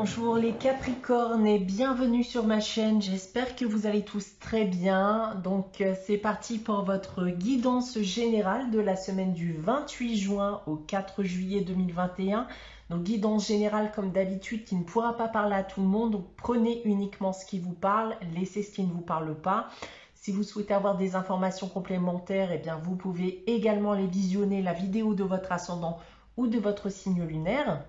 Bonjour les Capricornes et bienvenue sur ma chaîne. J'espère que vous allez tous très bien. Donc c'est parti pour votre guidance générale de la semaine du 28 juin au 4 juillet 2021. Donc guidance générale comme d'habitude qui ne pourra pas parler à tout le monde. Donc prenez uniquement ce qui vous parle, laissez ce qui ne vous parle pas. Si vous souhaitez avoir des informations complémentaires, eh bien vous pouvez également les visionner, la vidéo de votre ascendant ou de votre signe lunaire.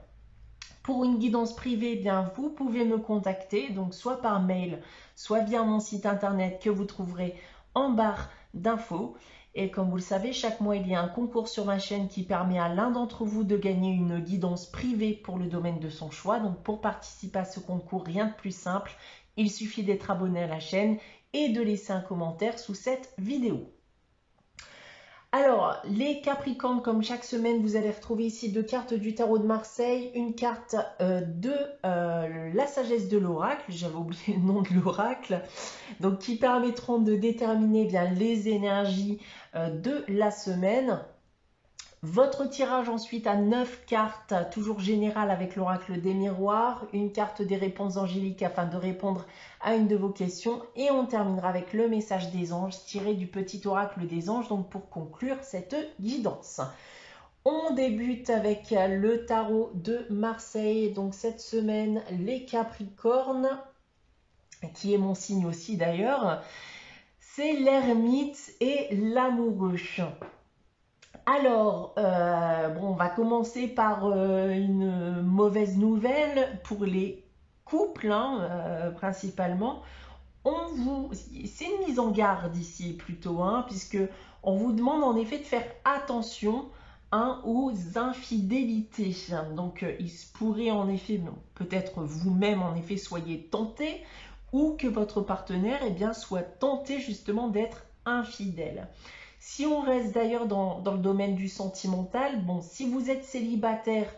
Pour une guidance privée, eh bien, vous pouvez me contacter, donc soit par mail, soit via mon site internet que vous trouverez en barre d'infos. Et comme vous le savez, chaque mois, il y a un concours sur ma chaîne qui permet à l'un d'entre vous de gagner une guidance privée pour le domaine de son choix. Donc pour participer à ce concours, rien de plus simple, il suffit d'être abonné à la chaîne et de laisser un commentaire sous cette vidéo. Alors, les Capricornes, comme chaque semaine, vous allez retrouver ici deux cartes du tarot de Marseille, une carte de la sagesse de l'oracle, j'avais oublié le nom de l'oracle, donc qui permettront de déterminer bien les énergies de la semaine. Votre tirage ensuite à 9 cartes, toujours général avec l'oracle des miroirs, une carte des réponses angéliques afin de répondre à une de vos questions et on terminera avec le message des anges tiré du petit oracle des anges, donc pour conclure cette guidance. On débute avec le tarot de Marseille, donc cette semaine les Capricornes, qui est mon signe aussi d'ailleurs, c'est l'ermite et l'amoureux. Alors, on va commencer par une mauvaise nouvelle pour les couples, principalement. C'est une mise en garde ici plutôt, puisque on vous demande en effet de faire attention aux infidélités. Donc, il se pourrait en effet, peut-être vous-même en effet soyez tenté, ou que votre partenaire soit tenté justement d'être infidèle. Si on reste d'ailleurs dans le domaine du sentimental, si vous êtes célibataire,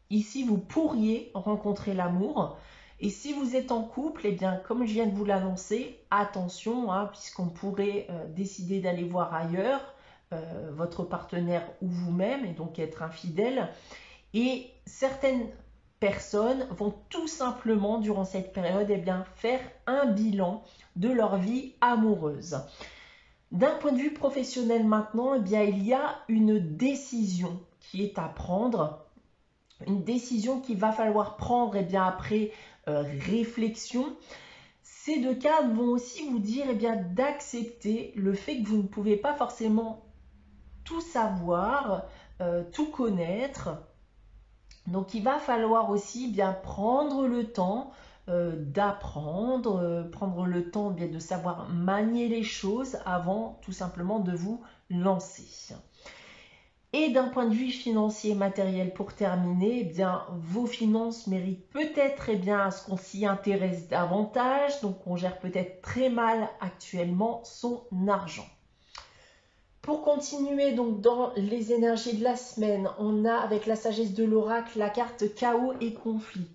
ici vous pourriez rencontrer l'amour. Et si vous êtes en couple, comme je viens de vous l'annoncer, attention, puisqu'on pourrait décider d'aller voir ailleurs votre partenaire ou vous-même, et donc être infidèle. Et certaines personnes vont tout simplement, durant cette période, faire un bilan de leur vie amoureuse. D'un point de vue professionnel maintenant, il y a une décision qui est à prendre, une décision qu'il va falloir prendre après réflexion. Ces deux cas vont aussi vous dire d'accepter le fait que vous ne pouvez pas forcément tout savoir, tout connaître. Donc il va falloir aussi prendre le temps d'apprendre, prendre le temps de savoir manier les choses avant tout simplement de vous lancer. Et d'un point de vue financier et matériel pour terminer, vos finances méritent peut-être à ce qu'on s'y intéresse davantage, donc on gère peut-être très mal actuellement son argent. Pour continuer donc dans les énergies de la semaine, on a avec la sagesse de l'oracle la carte chaos et conflit.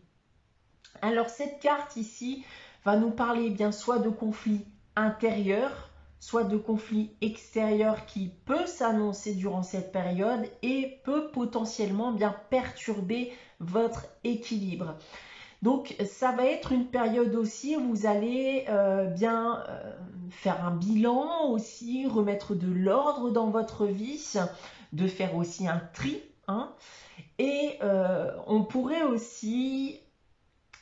Alors cette carte ici va nous parler soit de conflits intérieurs, soit de conflits extérieurs qui peut s'annoncer durant cette période et peut potentiellement perturber votre équilibre. Donc ça va être une période aussi où vous allez faire un bilan aussi, remettre de l'ordre dans votre vie, de faire aussi un tri. Et on pourrait aussi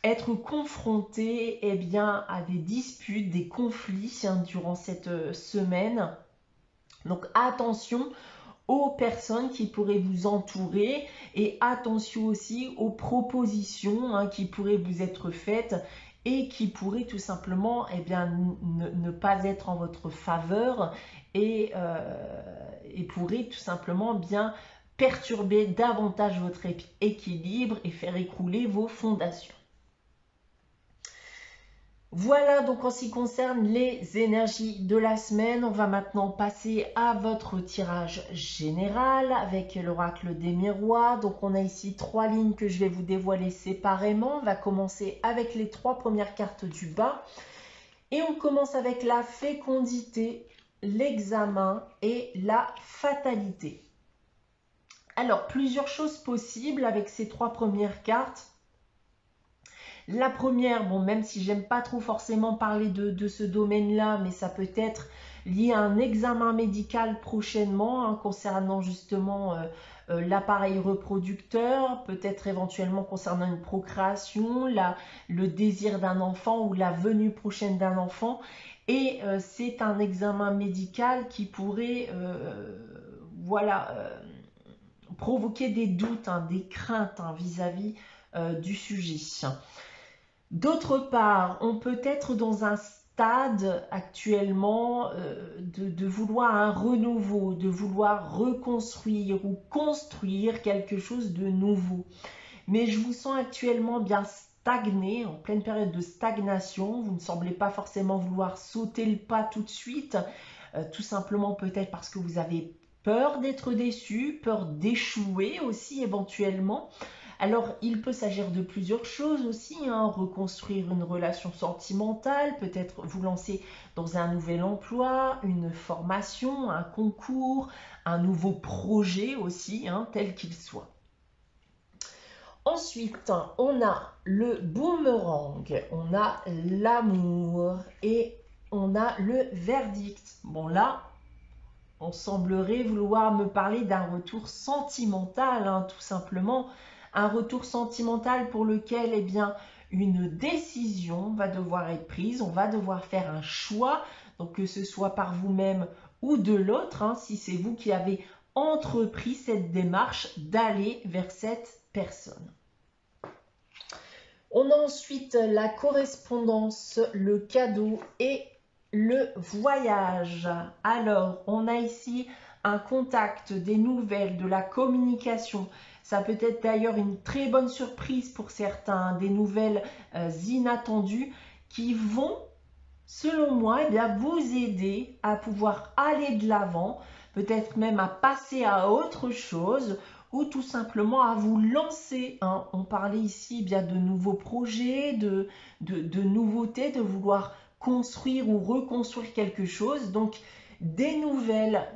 être confronté à des disputes, des conflits durant cette semaine. Donc attention aux personnes qui pourraient vous entourer et attention aussi aux propositions qui pourraient vous être faites et qui pourraient tout simplement ne pas être en votre faveur et pourraient tout simplement perturber davantage votre équilibre et faire écrouler vos fondations. Voilà donc en ce qui concerne les énergies de la semaine. On va maintenant passer à votre tirage général avec l'oracle des miroirs. Donc on a ici 3 lignes que je vais vous dévoiler séparément. On va commencer avec les 3 premières cartes du bas. Et on commence avec la fécondité, l'examen et la fatalité. Alors plusieurs choses possibles avec ces 3 premières cartes. La première, bon, même si j'aime pas trop forcément parler de ce domaine-là, mais ça peut être lié à un examen médical prochainement concernant justement l'appareil reproducteur, peut-être éventuellement concernant une procréation, le désir d'un enfant ou la venue prochaine d'un enfant. Et c'est un examen médical qui pourrait provoquer des doutes, des craintes vis-à-vis du sujet. D'autre part, on peut être dans un stade actuellement de vouloir un renouveau, de vouloir reconstruire ou construire quelque chose de nouveau. Mais je vous sens actuellement bien stagné, en pleine période de stagnation. Vous ne semblez pas forcément vouloir sauter le pas tout de suite, tout simplement peut-être parce que vous avez peur d'être déçu, peur d'échouer aussi éventuellement. Alors, il peut s'agir de plusieurs choses aussi, reconstruire une relation sentimentale, peut-être vous lancer dans un nouvel emploi, une formation, un concours, un nouveau projet aussi, tel qu'il soit. Ensuite, on a le boomerang, on a l'amour et on a le verdict. Bon là, on semblerait vouloir me parler d'un retour sentimental, tout simplement. Un retour sentimental pour lequel, eh bien, une décision va devoir être prise. On va devoir faire un choix, donc que ce soit par vous-même ou de l'autre, si c'est vous qui avez entrepris cette démarche d'aller vers cette personne. On a ensuite la correspondance, le cadeau et le voyage. Alors, on a ici un contact, des nouvelles, de la communication. Ça peut être d'ailleurs une très bonne surprise pour certains, des nouvelles inattendues qui vont, selon moi, eh bien, vous aider à pouvoir aller de l'avant, peut-être même à passer à autre chose ou tout simplement à vous lancer. On parlait ici eh bien de nouveaux projets, de nouveautés, de vouloir construire ou reconstruire quelque chose. Donc, des nouvelles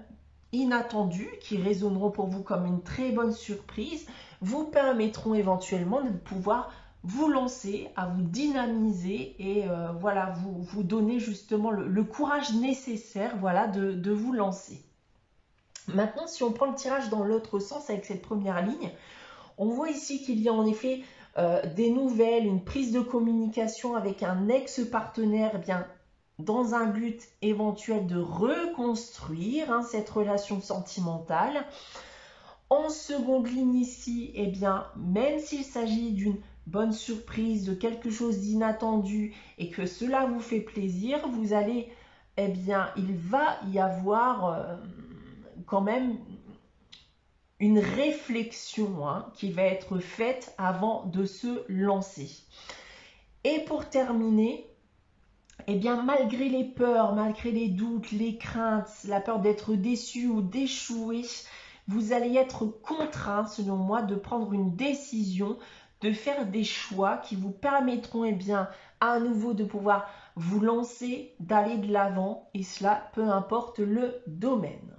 inattendues qui résonneront pour vous comme une très bonne surprise vous permettront éventuellement de pouvoir vous lancer, à vous dynamiser et vous donner justement le courage nécessaire de vous lancer. Maintenant, si on prend le tirage dans l'autre sens avec cette première ligne, on voit ici qu'il y a en effet des nouvelles, une prise de communication avec un ex-partenaire, eh bien, dans un but éventuel de reconstruire cette relation sentimentale. En seconde ligne ici, eh bien, même s'il s'agit d'une bonne surprise, de quelque chose d'inattendu et que cela vous fait plaisir, vous allez, eh bien, il va y avoir quand même une réflexion qui va être faite avant de se lancer. Et pour terminer, eh bien, malgré les peurs, malgré les doutes, les craintes, la peur d'être déçu ou d'échouer, vous allez être contraint, selon moi, de prendre une décision, de faire des choix qui vous permettront, eh bien, à nouveau de pouvoir vous lancer, d'aller de l'avant, et cela peu importe le domaine.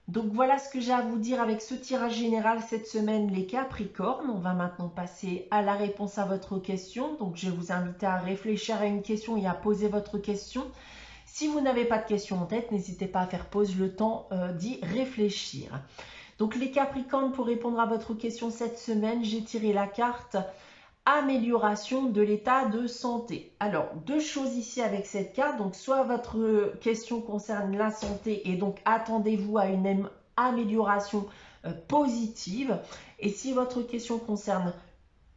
Donc voilà ce que j'ai à vous dire avec ce tirage général cette semaine, les Capricornes. On va maintenant passer à la réponse à votre question. Donc je vais vous inviter à réfléchir à une question et à poser votre question. Si vous n'avez pas de question en tête, n'hésitez pas à faire pause le temps d'y réfléchir. Donc les Capricornes, pour répondre à votre question cette semaine, j'ai tiré la carte amélioration de l'état de santé. Alors, deux choses ici avec cette carte. Donc, soit votre question concerne la santé et donc attendez-vous à une amélioration positive. Et si votre question concerne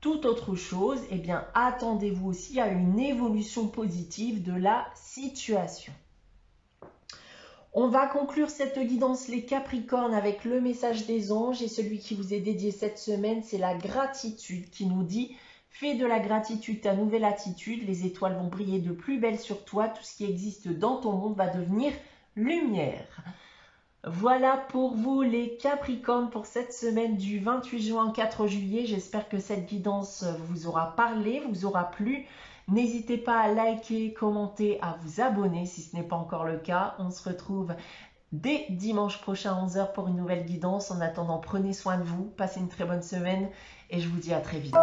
toute autre chose, eh bien, attendez-vous aussi à une évolution positive de la situation. On va conclure cette guidance les Capricornes avec le message des anges et celui qui vous est dédié cette semaine, c'est la gratitude qui nous dit « Fais de la gratitude ta nouvelle attitude, les étoiles vont briller de plus belle sur toi, tout ce qui existe dans ton monde va devenir lumière. » Voilà pour vous les Capricornes pour cette semaine du 28 juin au 4 juillet. J'espère que cette guidance vous aura parlé, vous aura plu. N'hésitez pas à liker, commenter, à vous abonner si ce n'est pas encore le cas. On se retrouve dès dimanche prochain à 11h pour une nouvelle guidance. En attendant, prenez soin de vous, passez une très bonne semaine et je vous dis à très vite.